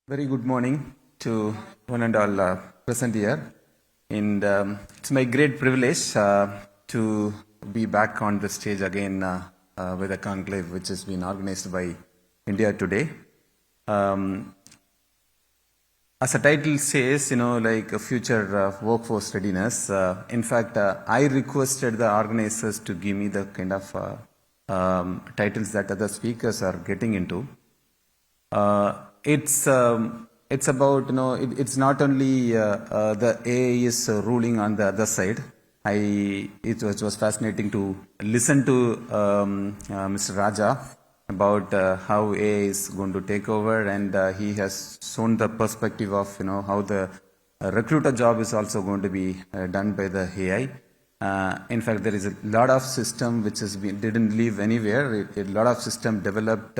Very good morning to one and all present here. And it's my great privilege to be back on the stage again with a conclave which has been organized by India today. As the title says, like a future workforce readiness. In fact, I requested the organizers to give me the kind of titles that other speakers are getting into. It's about, it's not only the AI is ruling on the other side. It was fascinating to listen to Mr. Raja about how AI is going to take over, and he has shown the perspective of, how the recruiter job is also going to be done by the AI. In fact, there is a lot of system which didn't leave anywhere. A lot of system developed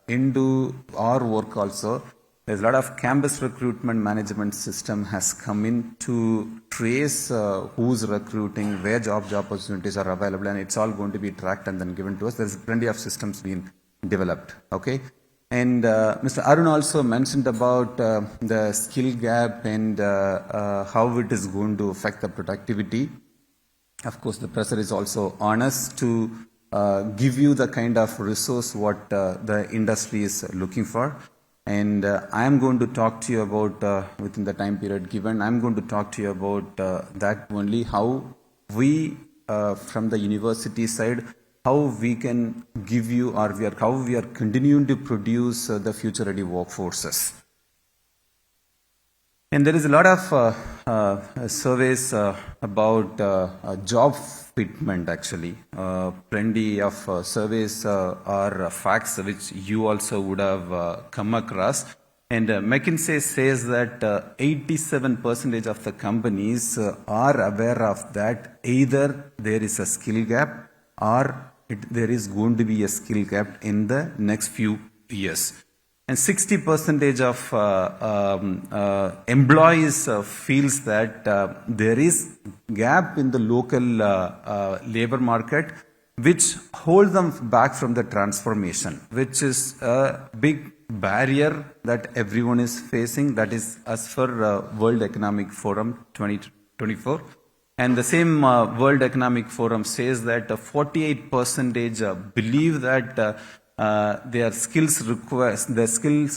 into our work also. There's a lot of campus recruitment management system has come in to trace who's recruiting, where job opportunities are available, and it's all going to be tracked and then given to us. There's plenty of systems being developed. Okay. And Mr. Arun also mentioned about the skill gap and how it is going to affect the productivity. Of course, the pressure is also on us to give you the kind of resource what the industry is looking for. And I am going to talk to you about, within the time period given, I'm going to talk to you about that only, how we, from the university side, how we can give you, or how we are continuing to produce the future ready workforces. And there is a lot of surveys about job fitment actually. Plenty of surveys or facts which you also would have come across. And McKinsey says that 87% of the companies are aware of that. Either there is a skill gap or there is going to be a skill gap in the next few years. And 60% of employees feels that there is gap in the local labor market which hold them back from the transformation, which is a big barrier that everyone is facing. That is as per World Economic Forum 2024. And the same World Economic Forum says that 48% believe that their skills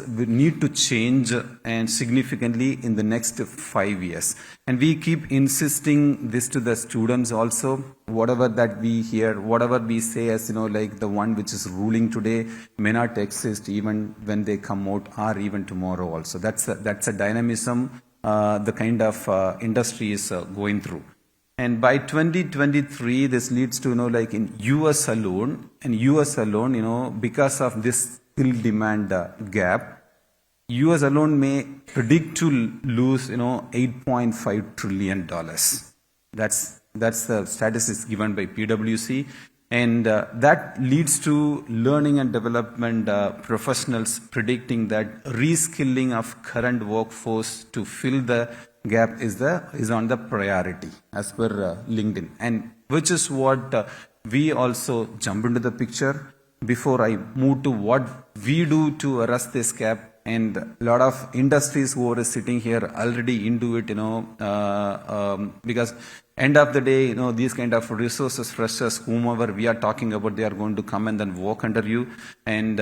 need to change and significantly in the next 5 years. And we keep insisting this to the students also. Whatever that we hear, whatever we say as, like the one which is ruling today may not exist even when they come out or even tomorrow also. That's a dynamism the kind of industry is going through. And by 2023, this leads to, like in US alone, because of this skill demand gap, US alone may predict to lose, $8.5 trillion. That's the statistics given by PwC. And that leads to learning and development professionals predicting that reskilling of current workforce to fill the gap is on the priority as per LinkedIn, and which is what we also jump into the picture. Before I move to what we do to arrest this gap, and a lot of industries who are sitting here already into it, because end of the day, these kind of resources, freshers, whomever we are talking about, they are going to come and then work under you. And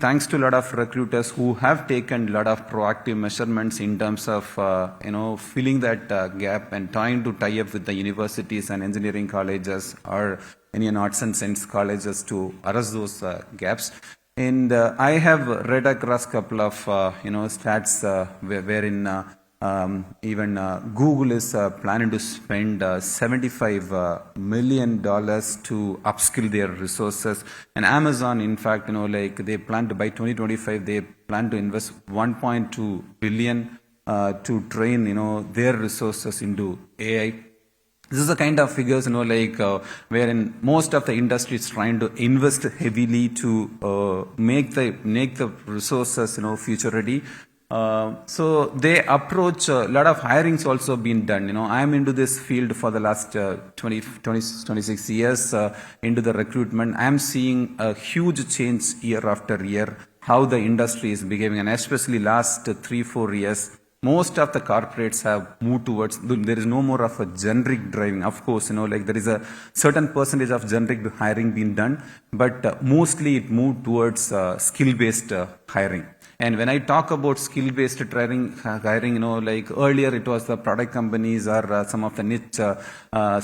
thanks to a lot of recruiters who have taken a lot of proactive measurements in terms of, filling that gap and trying to tie up with the universities and engineering colleges or any arts and science colleges to arrest those gaps. And I have read across a couple of, stats wherein even Google is planning to spend $75 million to upskill their resources. And Amazon, in fact, they plan to, by 2025, they plan to invest $1.2 billion to train, their resources into AI. This is the kind of figures, wherein most of the industry is trying to invest heavily to make the resources, future ready. So they approach a lot of hirings also been done. I am into this field for the last 26 years into the recruitment. I am seeing a huge change year after year. how the industry is behaving, and especially last 3-4 years, most of the corporates have moved towards, there is no more of a generic driving. Of course, like there is a certain percentage of generic hiring being done, but mostly it moved towards skill-based hiring. And when I talk about skill-based hiring, like earlier it was the product companies or some of the niche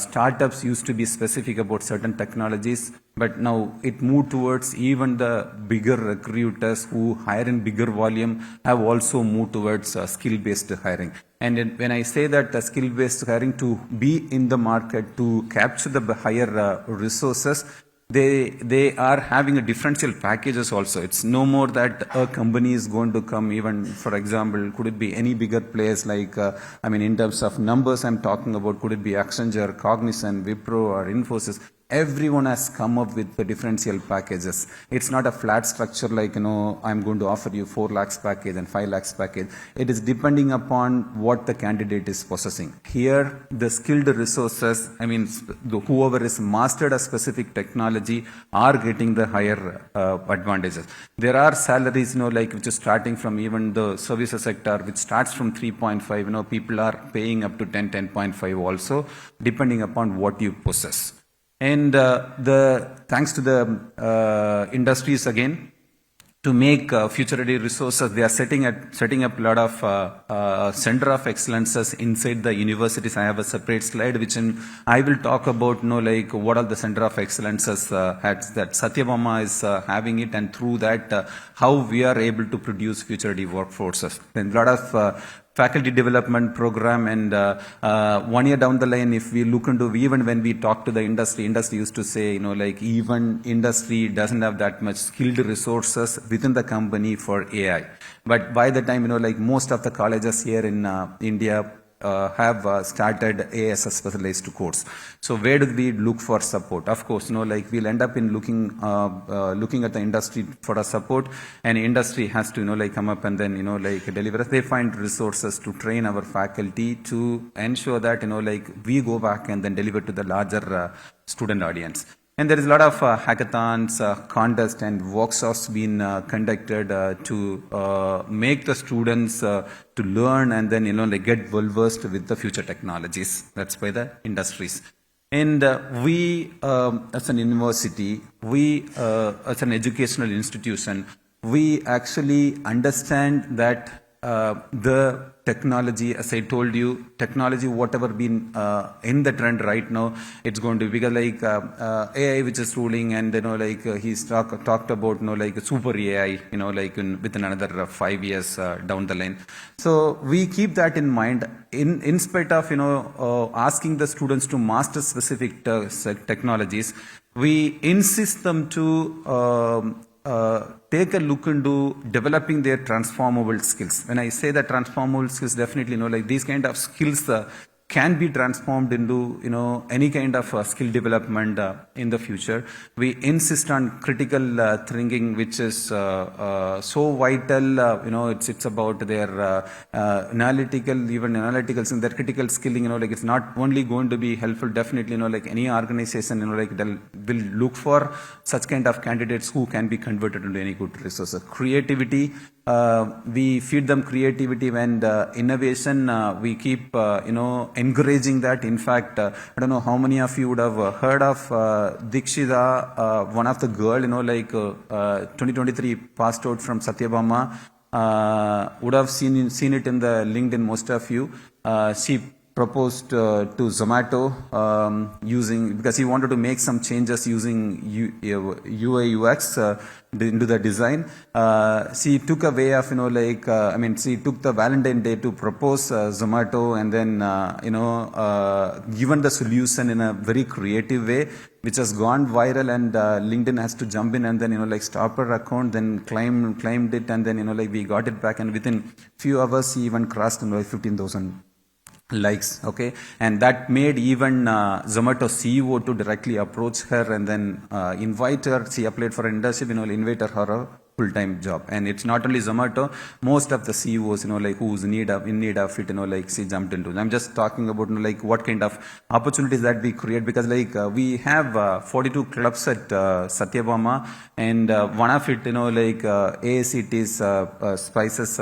startups used to be specific about certain technologies, but now it moved towards even the bigger recruiters who hire in bigger volume have also moved towards skill-based hiring. And when I say that skill-based hiring to be in the market, to capture the higher resources, they are having a differential packages also. It's no more that a company is going to come, even for example, could it be any bigger players like, in terms of numbers I'm talking about, could it be Accenture, Cognizant, Wipro or Infosys? Everyone has come up with the differential packages. It's not a flat structure like, I'm going to offer you 4 lakhs package and 5 lakhs package. It is depending upon what the candidate is possessing. Here, the skilled resources, whoever is mastered a specific technology are getting the higher advantages. There are salaries, which is starting from even the services sector, which starts from 3.5, people are paying up to 10.5 also, depending upon what you possess. And thanks to the industries again, to make future-ready resources, they are setting up a lot of center of excellences inside the universities. I have a separate slide which I will talk about, what are the center of excellences that Satyabama is having it, and through that, how we are able to produce future-ready workforces. And a lot of faculty development program, and 1 year down the line, if we look into, even when we talk to the industry used to say, even industry doesn't have that much skilled resources within the company for AI. But by the time, most of the colleges here in India have started AI as a specialized course. So where do we look for support? Of course, we'll end up in looking at the industry for a support, and industry has to, come up and then, deliver. They find resources to train our faculty to ensure that, we go back and then deliver to the larger student audience. And there is a lot of hackathons, contests and workshops being conducted to make the students to learn and then, get well versed with the future technologies. That's by the industries. And we, as an university, we, as an educational institution, we actually understand that the technology, as I told you, technology, whatever been in the trend right now, it's going to be like AI, which is ruling, and he's talked about super AI, within another 5 years down the line. So we keep that in mind. In spite of asking the students to master specific technologies, we insist them to take a look into developing their transformable skills. When I say that transformable skills, definitely, these kind of skills can be transformed into, any kind of skill development in the future. We insist on critical thinking, which is so vital. It's about their analytical, their critical skilling. It's not only going to be helpful. Definitely, any organization, they'll will look for such kind of candidates who can be converted into any good resources. Creativity. We feed them creativity and innovation. We keep, encouraging that. In fact, I don't know how many of you would have heard of Dikshita, one of the girl, 2023 passed out from Satyabama. Would have seen it in the LinkedIn, most of you. She proposed to Zomato because he wanted to make some changes using UI UX into the design. She took a way of, she took the Valentine Day to propose Zomato, and then, given the solution in a very creative way, which has gone viral, and LinkedIn has to jump in and then, stop her account, then claimed it, and then, we got it back, and within few hours, she even crossed 15,000 likes. Okay, and that made even Zomato CEO to directly approach her and then invite her. She applied for an internship, invite her full-time job. And it's not only Zomato, most of the CEOs, like who's in need of it, like she jumped into. I'm just talking about, like what kind of opportunities that we create, because like we have 42 clubs at Satyabama, and one of it, like AACT's Spices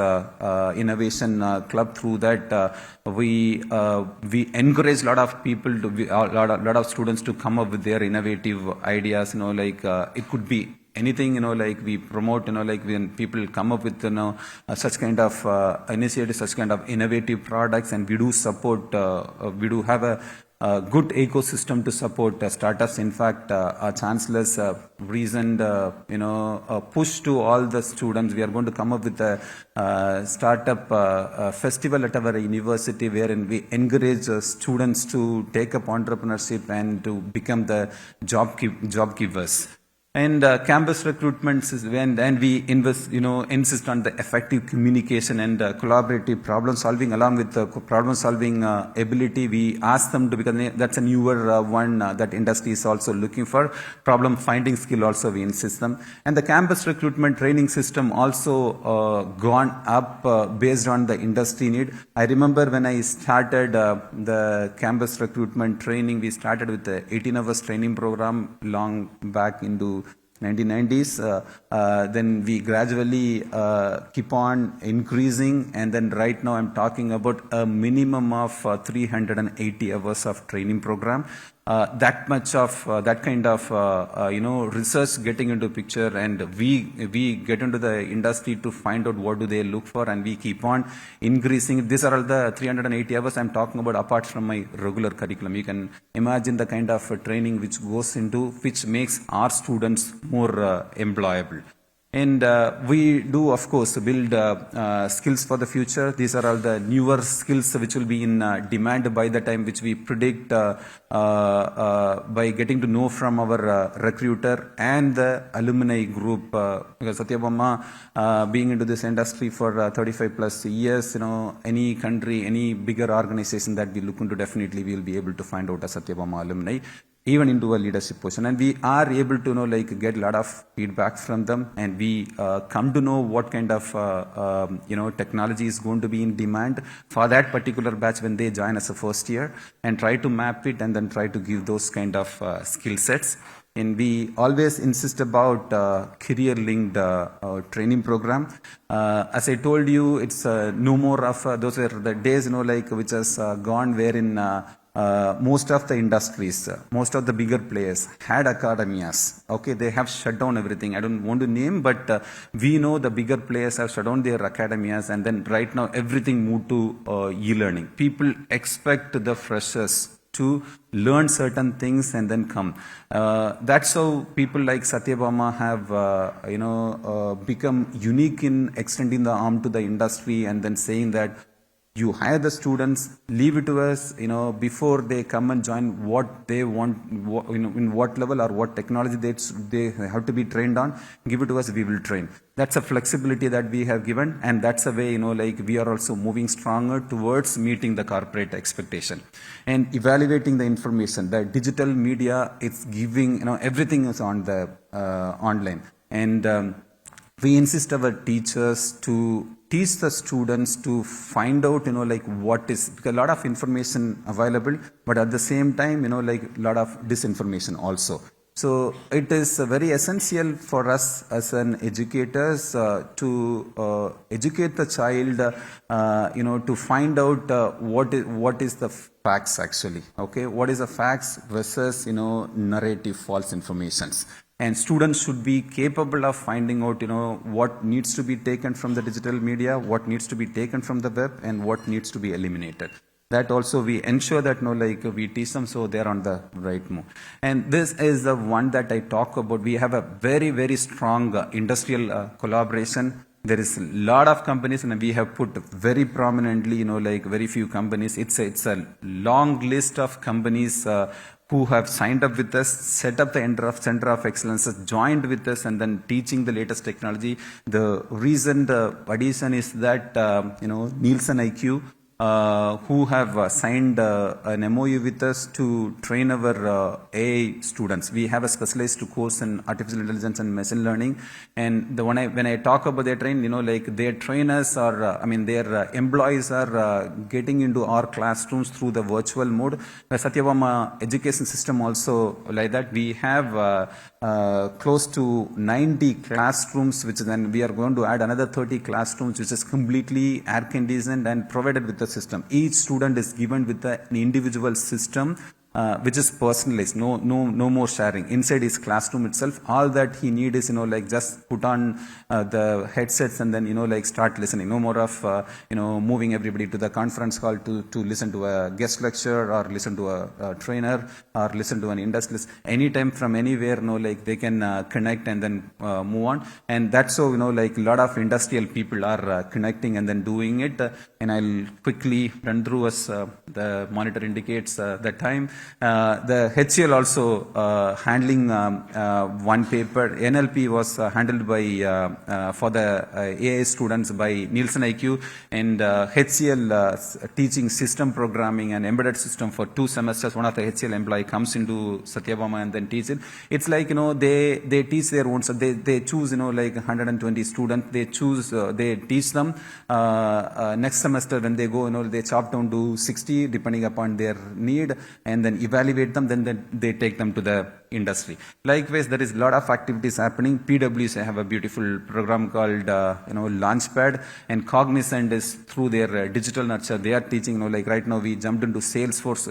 Innovation Club. Through that, we encourage a lot of people to lot of students to come up with their innovative ideas. Like it could be anything. Like we promote. Like when people come up with such kind of initiatives, such kind of innovative products, and we do support. We do have a good ecosystem to support startups. In fact, our chancellor's recent push to all the students, we are going to come up with a startup festival at our university, wherein we encourage students to take up entrepreneurship and to become the job givers. And campus recruitments is and we insist on the effective communication and collaborative problem solving, along with the problem solving ability. We ask them to, because that's a newer one that industry is also looking for. Problem finding skill also we insist them. And the campus recruitment training system also gone up based on the industry need. I remember when I started the campus recruitment training, we started with the 18 hours training program long back into 1990s. Then we gradually keep on increasing, and then right now I'm talking about a minimum of 380 hours of training program. That much of that kind of research getting into picture, and we get into the industry to find out what do they look for, and we keep on increasing. These are all the 380 hours I'm talking about apart from my regular curriculum. You can imagine the kind of training which goes into, which makes our students more employable. And we do, of course, build skills for the future. These are all the newer skills which will be in demand by the time, which we predict by getting to know from our recruiter and the alumni group. Because Satyabama, being into this industry for 35 plus years, any country, any bigger organization that we look into, definitely we will be able to find out a Satyabama alumni, even into a leadership position. And we are able to get a lot of feedback from them, and we come to know what kind of technology is going to be in demand for that particular batch when they join as a first year, and try to map it and then try to give those kind of skill sets. And we always insist about career-linked training program. As I told you, it's no more of those were the days, which has gone, wherein most of the industries, most of the bigger players had academias. Okay, they have shut down everything. I don't want to name, but we know the bigger players have shut down their academias, and then right now everything moved to e-learning. People expect the freshers to learn certain things and then come. That's how people like Satyabama have become unique in extending the arm to the industry, and then saying that you hire the students, leave it to us, before they come and join, what they want, in what level or what technology they have to be trained on, give it to us, we will train. That's a flexibility that we have given, and that's a way, we are also moving stronger towards meeting the corporate expectation. And evaluating the information, the digital media, it's giving, everything is on the online. And we insist our teachers to teach the students to find out, what is, because a lot of information available, but at the same time, a lot of disinformation also. So it is very essential for us as an educators to educate the child, to find out what is the facts actually. Okay, what is the facts versus narrative false informations. And students should be capable of finding out, what needs to be taken from the digital media, what needs to be taken from the web, and what needs to be eliminated. That also we ensure that, we teach them so they're on the right move. And this is the one that I talk about. We have a very, very strong industrial collaboration. There is a lot of companies, and we have put very prominently, very few companies. It's a long list of companies who have signed up with us, set up the Center of Excellence, joined with us, and then teaching the latest technology. The recent addition is that, Nielsen IQ. who have signed an MOU with us to train our AI students. We have a specialized course in artificial intelligence and machine learning. And when I talk about their train, their trainers are, their employees are getting into our classrooms through the virtual mode. The Satyabama education system also like that. We have close to 90 classrooms, which then we are going to add another 30 classrooms, which is completely air conditioned and provided with the system. Each student is given with an individual system, which is personalized. No more sharing inside his classroom itself. All that he need is just put on the headsets and then start listening. No more of moving everybody to the conference hall to listen to a guest lecture or listen to a trainer or listen to an industrialist. Anytime from anywhere, they can connect and then move on. And that's so a lot of industrial people are connecting and then doing it. And I'll quickly run through as the monitor indicates the time. The HCL also handling one paper. NLP was handled by for the AI students by Nielsen IQ, and HCL teaching system programming and embedded system for 2 semesters. One of the HCL employee comes into Satyabama and then teach it. It's like they teach their own. So they choose 120 students. They choose they teach them. Next semester when they go they chop down to 60 depending upon their need, and then evaluate them, then they take them to the industry. Likewise, there is a lot of activities happening. PwC have a beautiful program called Launchpad, and Cognizant is through their digital nurture. They are teaching right now we jumped into Salesforce.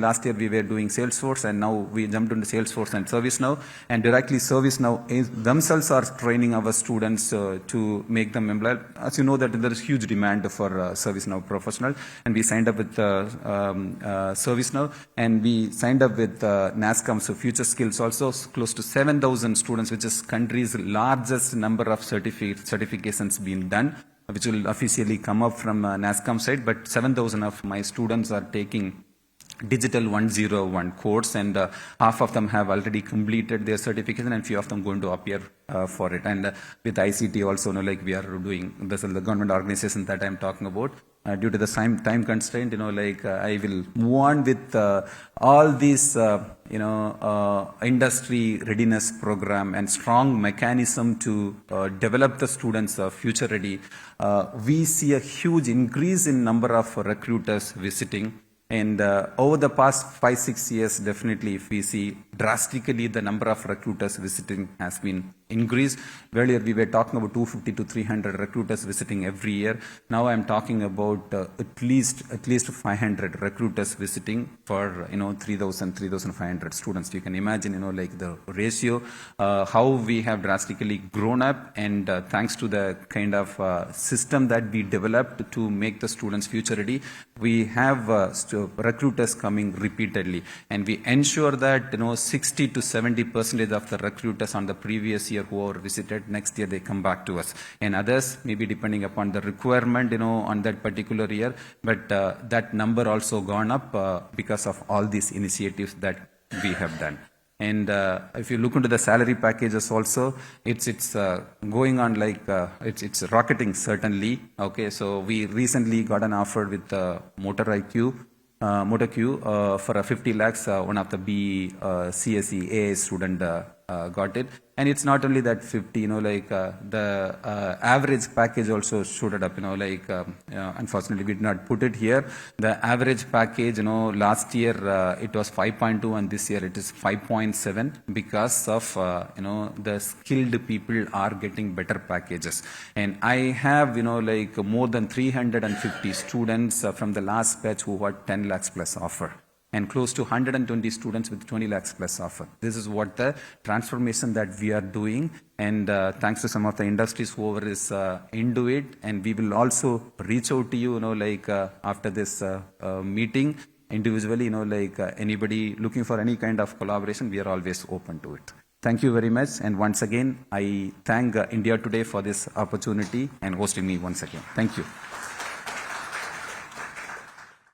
Last year we were doing Salesforce, and now we jumped into Salesforce and ServiceNow, and directly ServiceNow themselves are training our students to make them employable. As you know that there is huge demand for ServiceNow professional, and we signed up with ServiceNow, and we signed up with NASCOM, so Future Skills also, close to 7,000 students, which is country's largest number of certifications being done, which will officially come up from NASCOM side. But 7,000 of my students are taking Digital 101 course, and half of them have already completed their certification, and few of them going to appear for it. And with ICT also, we are doing this is the government organization that I'm talking about. Due to the time constraint, I will move on with all these, industry readiness program and strong mechanism to develop the students future ready. We see a huge increase in number of recruiters visiting. And over the past 5-6 years, definitely, if we see drastically the number of recruiters visiting has been increased. Earlier, we were talking about 250 to 300 recruiters visiting every year. Now, I'm talking about at least 500 recruiters visiting for 3,500 students. You can imagine, the ratio, how we have drastically grown up, and thanks to the kind of system that we developed to make the students future ready, we have recruiters coming repeatedly, and we ensure that 60 to 70% of the recruiters on the previous year who are visited, next year they come back to us, and others maybe depending upon the requirement on that particular year, but that number also gone up because of all these initiatives that we have done. And if you look into the salary packages also, it's going on it's rocketing certainly. Okay, so we recently got an offer with MotorQ for 50 lakhs. One of the CSE AI student got it. And it's not only that 50, the average package also shooted up, unfortunately we did not put it here. The average package, last year it was 5.2 and this year it is 5.7 because of, the skilled people are getting better packages. And I have, more than 350 students from the last batch who got 10 lakhs plus offer, and close to 120 students with 20 lakhs plus offer. This is what the transformation that we are doing, and thanks to some of the industries whoever is into it, and we will also reach out to you, after this meeting individually, anybody looking for any kind of collaboration, we are always open to it. Thank you very much, and once again, I thank India Today for this opportunity and hosting me once again. Thank you.